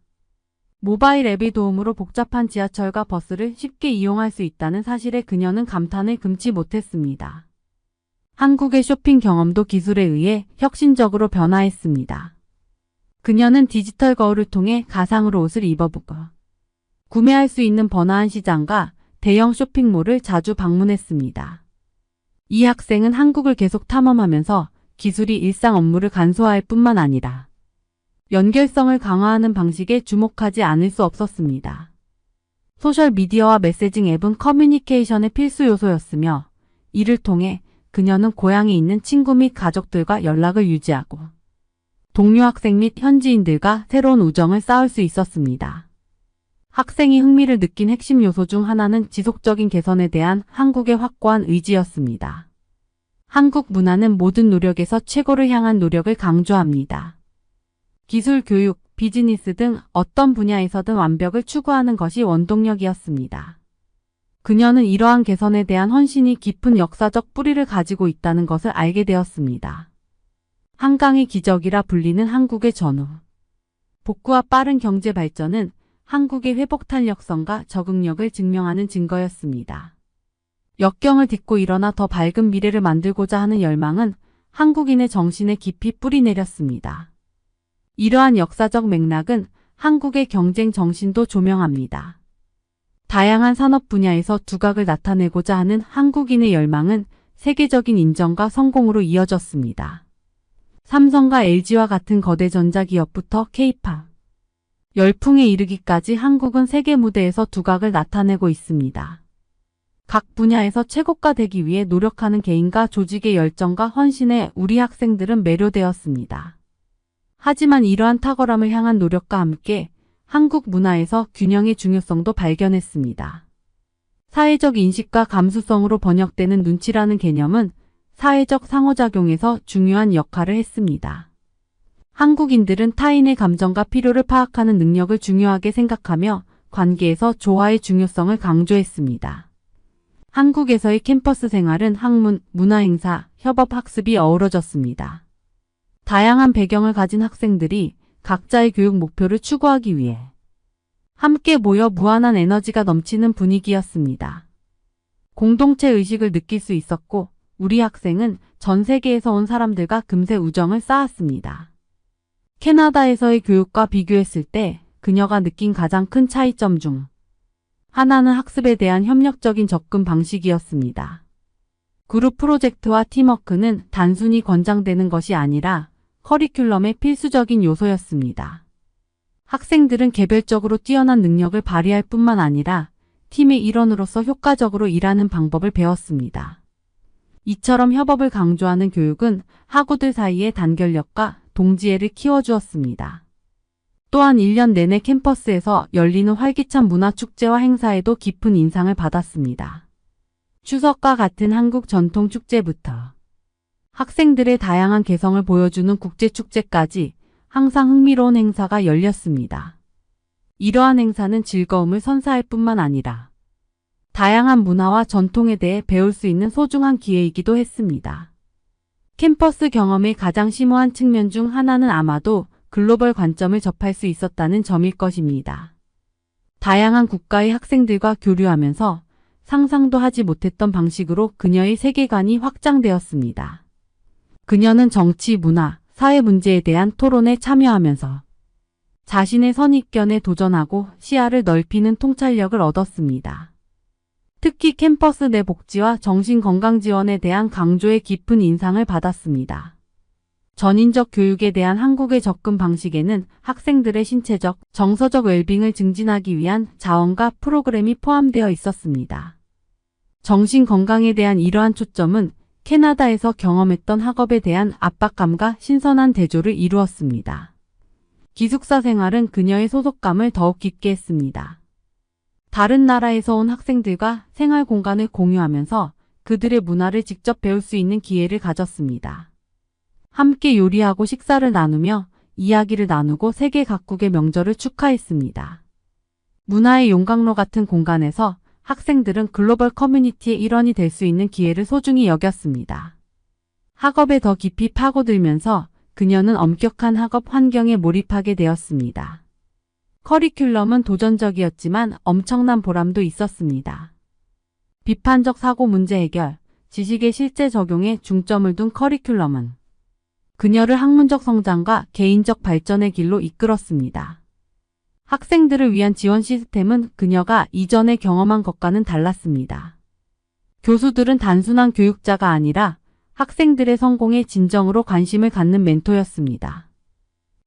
모바일 앱의 도움으로 복잡한 지하철과 버스를 쉽게 이용할 수 있다는 사실에 그녀는 감탄을 금치 못했습니다. 한국의 쇼핑 경험도 기술에 의해 혁신적으로 변화했습니다. 그녀는 디지털 거울을 통해 가상으로 옷을 입어보고 구매할 수 있는 번화한 시장과 대형 쇼핑몰을 자주 방문했습니다. 이 학생은 한국을 계속 탐험하면서 기술이 일상 업무를 간소화할 뿐만 아니라 연결성을 강화하는 방식에 주목하지 않을 수 없었습니다. 소셜미디어와 메시징 앱은 커뮤니케이션의 필수 요소였으며 이를 통해 그녀는 고향에 있는 친구 및 가족들과 연락을 유지하고 동료 학생 및 현지인들과 새로운 우정을 쌓을 수 있었습니다. 학생이 흥미를 느낀 핵심 요소 중 하나는 지속적인 개선에 대한 한국의 확고한 의지였습니다. 한국 문화는 모든 노력에서 최고를 향한 노력을 강조합니다. 기술, 교육, 비즈니스 등 어떤 분야에서든 완벽을 추구하는 것이 원동력이었습니다. 그녀는 이러한 개선에 대한 헌신이 깊은 역사적 뿌리를 가지고 있다는 것을 알게 되었습니다. 한강의 기적이라 불리는 한국의 전후. 복구와 빠른 경제 발전은 한국의 회복 탄력성과 적응력을 증명하는 증거였습니다. 역경을 딛고 일어나 더 밝은 미래를 만들고자 하는 열망은 한국인의 정신에 깊이 뿌리내렸습니다. 이러한 역사적 맥락은 한국의 경쟁 정신도 조명합니다. 다양한 산업 분야에서 두각을 나타내고자 하는 한국인의 열망은 세계적인 인정과 성공으로 이어졌습니다. 삼성과 LG와 같은 거대 전자기업부터 K-팝, 열풍에 이르기까지 한국은 세계 무대에서 두각을 나타내고 있습니다. 각 분야에서 최고가 되기 위해 노력하는 개인과 조직의 열정과 헌신에 우리 학생들은 매료되었습니다. 하지만 이러한 탁월함을 향한 노력과 함께 한국 문화에서 균형의 중요성도 발견했습니다. 사회적 인식과 감수성으로 번역되는 눈치라는 개념은 사회적 상호작용에서 중요한 역할을 했습니다. 한국인들은 타인의 감정과 필요를 파악하는 능력을 중요하게 생각하며 관계에서 조화의 중요성을 강조했습니다. 한국에서의 캠퍼스 생활은 학문, 문화행사, 협업학습이 어우러졌습니다. 다양한 배경을 가진 학생들이 각자의 교육 목표를 추구하기 위해 함께 모여 무한한 에너지가 넘치는 분위기였습니다. 공동체 의식을 느낄 수 있었고 우리 학생은 전 세계에서 온 사람들과 금세 우정을 쌓았습니다. 캐나다에서의 교육과 비교했을 때 그녀가 느낀 가장 큰 차이점 중 하나는 학습에 대한 협력적인 접근 방식이었습니다. 그룹 프로젝트와 팀워크는 단순히 권장되는 것이 아니라 커리큘럼의 필수적인 요소였습니다. 학생들은 개별적으로 뛰어난 능력을 발휘할 뿐만 아니라 팀의 일원으로서 효과적으로 일하는 방법을 배웠습니다. 이처럼 협업을 강조하는 교육은 학우들 사이의 단결력과 동지애를 키워주었습니다. 또한 1년 내내 캠퍼스에서 열리는 활기찬 문화축제와 행사에도 깊은 인상을 받았습니다. 추석과 같은 한국 전통 축제부터 학생들의 다양한 개성을 보여주는 국제축제까지 항상 흥미로운 행사가 열렸습니다. 이러한 행사는 즐거움을 선사할 뿐만 아니라 다양한 문화와 전통에 대해 배울 수 있는 소중한 기회이기도 했습니다. 캠퍼스 경험의 가장 심오한 측면 중 하나는 아마도 글로벌 관점을 접할 수 있었다는 점일 것입니다. 다양한 국가의 학생들과 교류하면서 상상도 하지 못했던 방식으로 그녀의 세계관이 확장되었습니다. 그녀는 정치, 문화, 사회 문제에 대한 토론에 참여하면서 자신의 선입견에 도전하고 시야를 넓히는 통찰력을 얻었습니다. 특히 캠퍼스 내 복지와 정신건강 지원에 대한 강조에 깊은 인상을 받았습니다. 전인적 교육에 대한 한국의 접근 방식에는 학생들의 신체적, 정서적 웰빙을 증진하기 위한 자원과 프로그램이 포함되어 있었습니다. 정신건강에 대한 이러한 초점은 캐나다에서 경험했던 학업에 대한 압박감과 신선한 대조를 이루었습니다. 기숙사 생활은 그녀의 소속감을 더욱 깊게 했습니다. 다른 나라에서 온 학생들과 생활 공간을 공유하면서 그들의 문화를 직접 배울 수 있는 기회를 가졌습니다. 함께 요리하고 식사를 나누며 이야기를 나누고 세계 각국의 명절을 축하했습니다. 문화의 용광로 같은 공간에서 학생들은 글로벌 커뮤니티의 일원이 될 수 있는 기회를 소중히 여겼습니다. 학업에 더 깊이 파고들면서 그녀는 엄격한 학업 환경에 몰입하게 되었습니다. 커리큘럼은 도전적이었지만 엄청난 보람도 있었습니다. 비판적 사고 문제 해결, 지식의 실제 적용에 중점을 둔 커리큘럼은 그녀를 학문적 성장과 개인적 발전의 길로 이끌었습니다. 학생들을 위한 지원 시스템은 그녀가 이전에 경험한 것과는 달랐습니다. 교수들은 단순한 교육자가 아니라 학생들의 성공에 진정으로 관심을 갖는 멘토였습니다.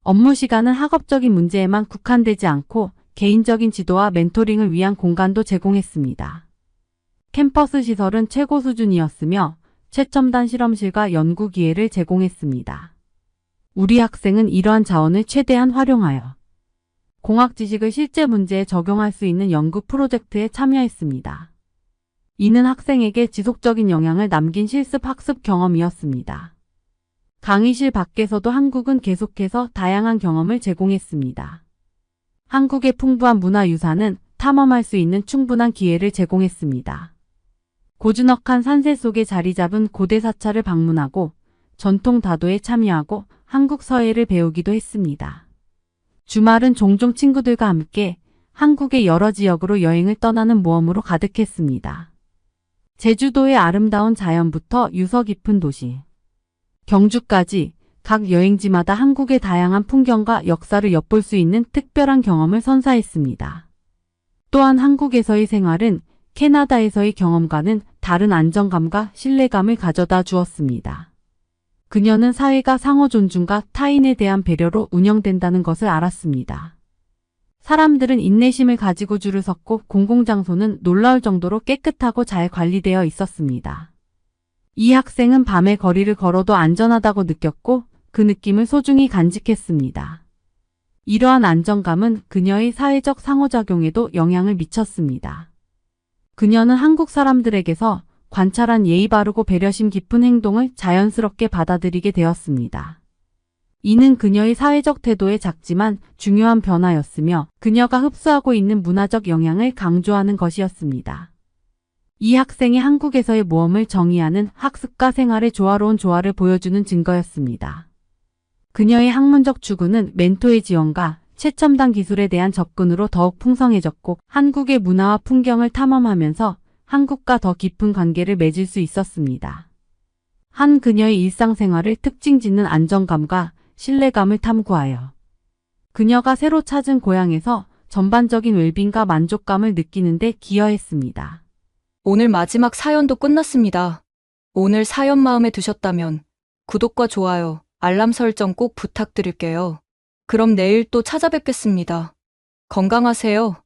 업무 시간은 학업적인 문제에만 국한되지 않고 개인적인 지도와 멘토링을 위한 공간도 제공했습니다. 캠퍼스 시설은 최고 수준이었으며 최첨단 실험실과 연구 기회를 제공했습니다. 우리 학생은 이러한 자원을 최대한 활용하여 공학 지식을 실제 문제에 적용할 수 있는 연구 프로젝트에 참여했습니다. 이는 학생에게 지속적인 영향을 남긴 실습 학습 경험이었습니다. 강의실 밖에서도 한국은 계속해서 다양한 경험을 제공했습니다. 한국의 풍부한 문화유산은 탐험할 수 있는 충분한 기회를 제공했습니다. 고즈넉한 산세 속에 자리 잡은 고대 사찰을 방문하고 전통 다도에 참여하고 한국 서예를 배우기도 했습니다. 주말은 종종 친구들과 함께 한국의 여러 지역으로 여행을 떠나는 모험으로 가득했습니다. 제주도의 아름다운 자연부터 유서 깊은 도시, 경주까지 각 여행지마다 한국의 다양한 풍경과 역사를 엿볼 수 있는 특별한 경험을 선사했습니다. 또한 한국에서의 생활은 캐나다에서의 경험과는 다른 안정감과 신뢰감을 가져다 주었습니다. 그녀는 사회가 상호 존중과 타인에 대한 배려로 운영된다는 것을 알았습니다. 사람들은 인내심을 가지고 줄을 섰고 공공장소는 놀라울 정도로 깨끗하고 잘 관리되어 있었습니다. 이 학생은 밤에 거리를 걸어도 안전하다고 느꼈고 그 느낌을 소중히 간직했습니다. 이러한 안정감은 그녀의 사회적 상호작용에도 영향을 미쳤습니다. 그녀는 한국 사람들에게서 관찰한 예의 바르고 배려심 깊은 행동을 자연스럽게 받아들이게 되었습니다. 이는 그녀의 사회적 태도의 작지만 중요한 변화였으며 그녀가 흡수하고 있는 문화적 영향을 강조하는 것이었습니다. 이 학생이 한국에서의 모험을 정의하는 학습과 생활의 조화로운 조화를 보여주는 증거였습니다. 그녀의 학문적 추구는 멘토의 지원과 최첨단 기술에 대한 접근으로 더욱 풍성해졌고 한국의 문화와 풍경을 탐험하면서 한국과 더 깊은 관계를 맺을 수 있었습니다. 한 그녀의 일상생활을 특징 짓는 안정감과 신뢰감을 탐구하여 그녀가 새로 찾은 고향에서 전반적인 웰빙과 만족감을 느끼는 데 기여했습니다. 오늘 마지막 사연도 끝났습니다. 오늘 사연 마음에 드셨다면 구독과 좋아요, 알람 설정 꼭 부탁드릴게요. 그럼 내일 또 찾아뵙겠습니다. 건강하세요.